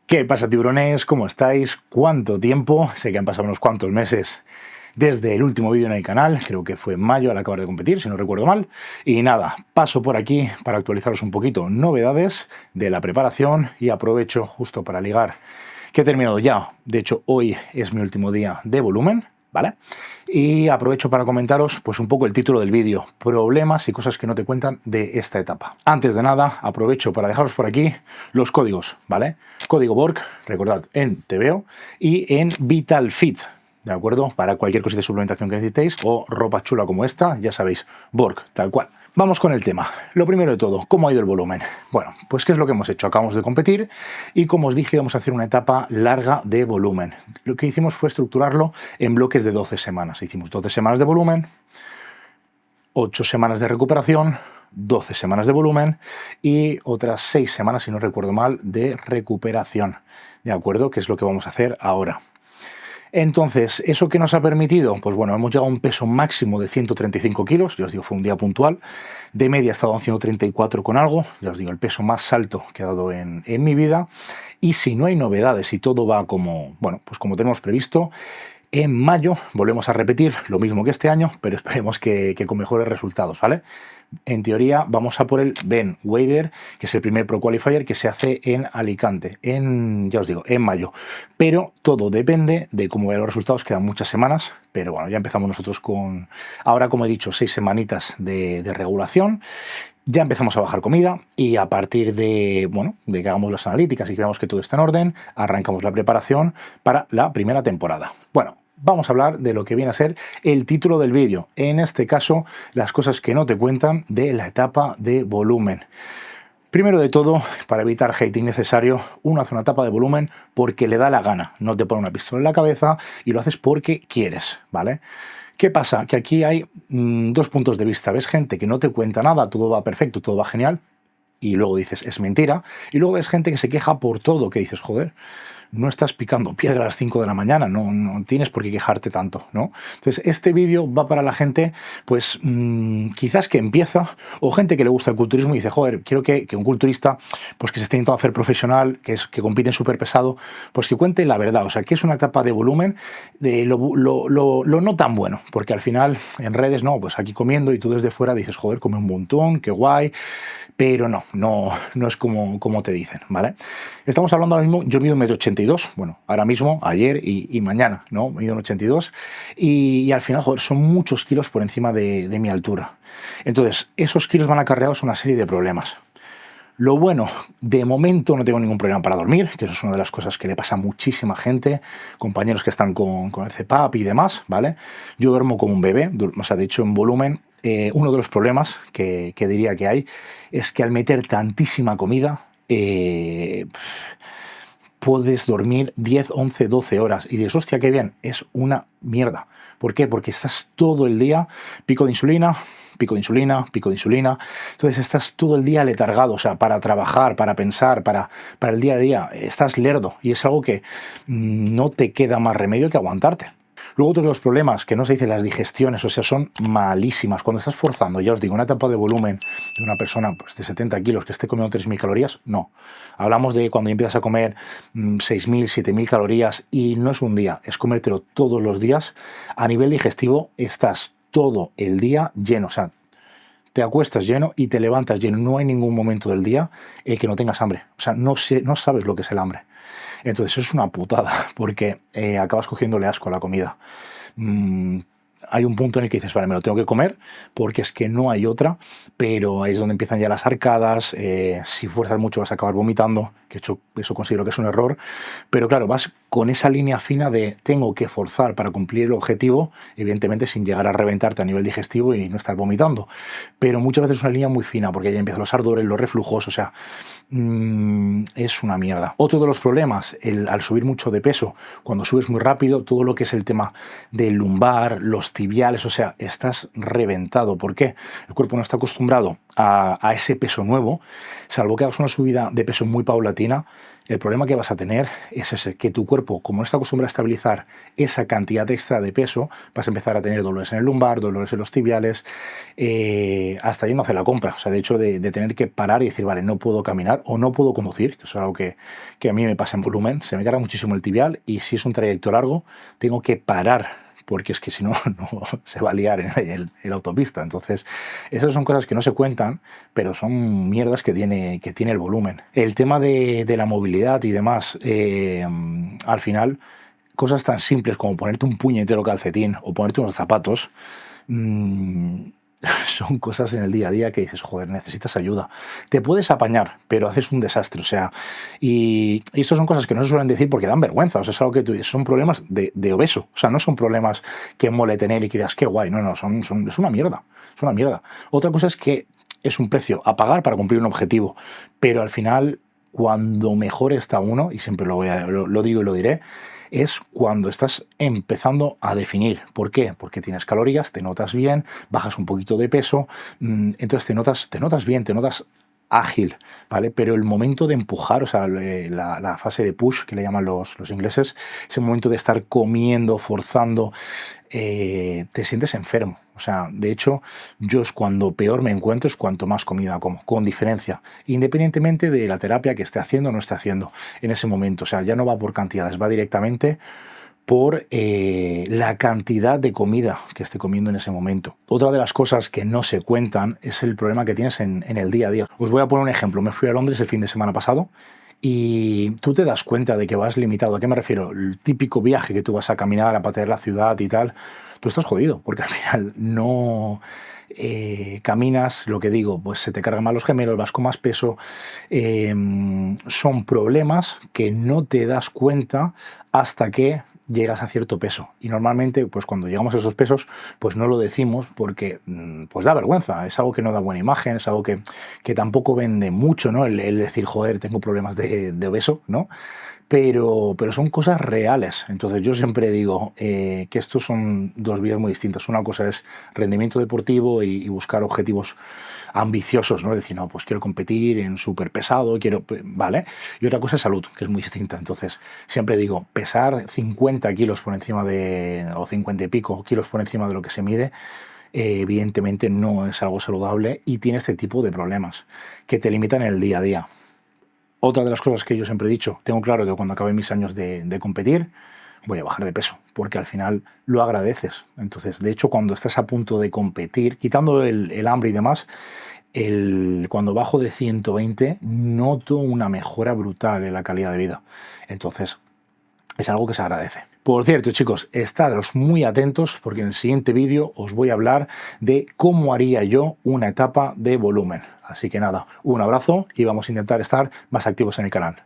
¿Qué pasa, tiburones? ¿Cómo estáis? ¿Cuánto tiempo? Sé que han pasado unos cuantos meses desde el último vídeo en el canal, creo que fue en mayo al acabar de competir, si no recuerdo mal. Y nada, paso por aquí para actualizaros un poquito novedades de la preparación y aprovecho justo para ligar que he terminado ya. De hecho, hoy es mi último día de volumen, ¿vale? Y aprovecho para comentaros pues un poco el título del vídeo, problemas y cosas que no te cuentan de esta etapa. Antes de nada, aprovecho para dejaros por aquí los códigos, ¿vale? Código BORC, recordad, en TVO y en VitalFit, ¿de acuerdo? Para cualquier cosita de suplementación que necesitéis o ropa chula como esta, ya sabéis, BORC, tal cual. Vamos con el tema. Lo primero de todo, ¿cómo ha ido el volumen? Bueno, pues ¿qué es lo que hemos hecho? Acabamos de competir y como os dije, íbamos a hacer una etapa larga de volumen. Lo que hicimos fue estructurarlo en bloques de 12 semanas. Hicimos 12 semanas de volumen, 8 semanas de recuperación, 12 semanas de volumen y otras 6 semanas, si no recuerdo mal, de recuperación. ¿De acuerdo? Que es lo que vamos a hacer ahora. Entonces, ¿eso qué nos ha permitido? Pues bueno, hemos llegado a un peso máximo de 135 kilos, ya os digo, fue un día puntual. De media he estado en 134 con algo, ya os digo, el peso más alto que he dado en mi vida. Y si no hay novedades y todo va como, bueno, pues como tenemos previsto, en mayo volvemos a repetir lo mismo que este año, pero esperemos que con mejores resultados, ¿vale? En teoría vamos a por el Ben Wader, que es el primer Pro Qualifier que se hace en Alicante, ya os digo, en mayo. Pero todo depende de cómo vayan los resultados, quedan muchas semanas, pero bueno, ya empezamos nosotros con, ahora como he dicho, 6 semanitas de regulación. Ya empezamos a bajar comida y a partir de, bueno, de que hagamos las analíticas y que veamos que todo está en orden, arrancamos la preparación para la primera temporada. Bueno, vamos a hablar de lo que viene a ser el título del vídeo. En este caso, las cosas que no te cuentan de la etapa de volumen. Primero de todo, para evitar hate innecesario, uno hace una etapa de volumen porque le da la gana. No te pone una pistola en la cabeza y lo haces porque quieres, ¿vale? ¿Qué pasa? Que aquí hay dos puntos de vista. Ves gente que no te cuenta nada, todo va perfecto, todo va genial, y luego dices, es mentira. Y luego ves gente que se queja por todo, que dices, joder, no estás picando piedra a las 5 de la mañana, no tienes por qué quejarte tanto, ¿no? Entonces, este vídeo va para la gente, pues, quizás que empieza, o gente que le gusta el culturismo y dice, joder, quiero que un culturista, pues que se esté intentando hacer profesional, que compite en súper pesado, pues que cuente la verdad, o sea, que es una etapa de volumen, de lo no tan bueno, porque al final, en redes, no, pues aquí comiendo y tú desde fuera dices, joder, come un montón, qué guay, pero no es como te dicen, ¿vale? Estamos hablando ahora mismo, yo mido 1,82 m, bueno, ahora mismo, ayer y mañana, ¿no? Mido 1,82 m y al final, joder, son muchos kilos por encima de mi altura. Entonces, esos kilos van acarreados a una serie de problemas. Lo bueno, de momento no tengo ningún problema para dormir, que eso es una de las cosas que le pasa a muchísima gente, compañeros que están con el CPAP y demás, ¿vale? Yo duermo como un bebé, o sea, de hecho, en volumen, uno de los problemas que diría que hay es que al meter tantísima comida, puedes dormir 10, 11, 12 horas y dices, hostia, qué bien, es una mierda. ¿Por qué? Porque estás todo el día, pico de insulina, pico de insulina, pico de insulina. Entonces estás todo el día letargado, o sea, para trabajar, para pensar, para el día a día. Estás lerdo y es algo que no te queda más remedio que aguantarte. Luego otros de los problemas, que no se dice las digestiones, o sea, son malísimas. Cuando estás forzando, ya os digo, una etapa de volumen de una persona pues, de 70 kilos que esté comiendo 3.000 calorías, no. Hablamos de cuando empiezas a comer 6.000, 7.000 calorías y no es un día, es comértelo todos los días. A nivel digestivo estás todo el día lleno, o sea, te acuestas lleno y te levantas lleno. No hay ningún momento del día el que no tengas hambre. O sea, no sabes lo que es el hambre. Entonces eso es una putada, porque acabas cogiéndole asco a la comida. Hay un punto en el que dices, vale, me lo tengo que comer, porque es que no hay otra, pero ahí es donde empiezan ya las arcadas, si fuerzas mucho vas a acabar vomitando, que eso considero que es un error, pero claro, vas con esa línea fina de tengo que forzar para cumplir el objetivo, evidentemente sin llegar a reventarte a nivel digestivo y no estar vomitando, pero muchas veces es una línea muy fina, porque ya empiezan los ardores, los reflujos, o sea, es una mierda. Otro de los problemas, al subir mucho de peso, cuando subes muy rápido, todo lo que es el tema del lumbar, los tibiales, o sea, estás reventado. ¿Por qué? El cuerpo no está acostumbrado a ese peso nuevo, salvo que hagas una subida de peso muy paulatina, El problema que vas a tener es ese, que tu cuerpo, como no está acostumbrado a estabilizar esa cantidad extra de peso, vas a empezar a tener dolores en el lumbar, dolores en los tibiales, hasta yendo a hacer la compra. O sea, de hecho, de tener que parar y decir, vale, no puedo caminar o no puedo conducir, que eso es algo que a mí me pasa en volumen, se me carga muchísimo el tibial y si es un trayecto largo, tengo que parar porque es que si no, no se va a liar en la autopista. Entonces, esas son cosas que no se cuentan, pero son mierdas que tiene el volumen. El tema de la movilidad y demás, al final, cosas tan simples como ponerte un puñetero calcetín o ponerte unos zapatos, son cosas en el día a día que dices, joder, necesitas ayuda. Te puedes apañar, pero haces un desastre, o sea, y estas son cosas que no se suelen decir porque dan vergüenza, o sea, es algo que tú dices, son problemas de obeso, o sea, no son problemas que mole tener y que digas, qué guay, no, es una mierda, es una mierda. Otra cosa es que es un precio a pagar para cumplir un objetivo, pero al final, cuando mejor está uno, y siempre lo digo y lo diré, es cuando estás empezando a definir. ¿Por qué? Porque tienes calorías, te notas bien, bajas un poquito de peso, entonces te notas bien, te notas ágil, ¿vale? Pero el momento de empujar, o sea, la fase de push, que le llaman los ingleses, ese momento de estar comiendo, forzando, te sientes enfermo. O sea, de hecho, yo es cuando peor me encuentro, es cuanto más comida como, con diferencia, independientemente de la terapia que esté haciendo o no esté haciendo en ese momento. O sea, ya no va por cantidades, va directamente por la cantidad de comida que esté comiendo en ese momento. Otra de las cosas que no se cuentan es el problema que tienes en el día a día. Os voy a poner un ejemplo. Me fui a Londres el fin de semana pasado y tú te das cuenta de que vas limitado. ¿A qué me refiero? El típico viaje que tú vas a caminar a patear la ciudad y tal, tú estás jodido, porque al final no caminas, lo que digo, pues se te cargan más los gemelos, vas con más peso. Son problemas que no te das cuenta hasta que llegas a cierto peso. Y normalmente, pues cuando llegamos a esos pesos, pues no lo decimos porque pues da vergüenza. Es algo que no da buena imagen, es algo que tampoco vende mucho, ¿no? El decir, joder, tengo problemas de obeso, ¿no? Pero son cosas reales. Entonces yo siempre digo que estos son dos vías muy distintas. Una cosa es rendimiento deportivo y buscar objetivos ambiciosos, ¿no? Decir, no, pues quiero competir en súper pesado, vale. Y otra cosa es salud, que es muy distinta. Entonces siempre digo, pesar 50 kilos por encima o 50 y pico kilos por encima de lo que se mide, evidentemente no es algo saludable y tiene este tipo de problemas que te limitan en el día a día. Otra de las cosas que yo siempre he dicho, tengo claro que cuando acabe mis años de competir, voy a bajar de peso, porque al final lo agradeces. Entonces, de hecho, cuando estás a punto de competir, quitando el hambre y demás, cuando bajo de 120, noto una mejora brutal en la calidad de vida. Entonces, es algo que se agradece. Por cierto, chicos, estados muy atentos porque en el siguiente vídeo os voy a hablar de cómo haría yo una etapa de volumen. Así que nada, un abrazo y vamos a intentar estar más activos en el canal.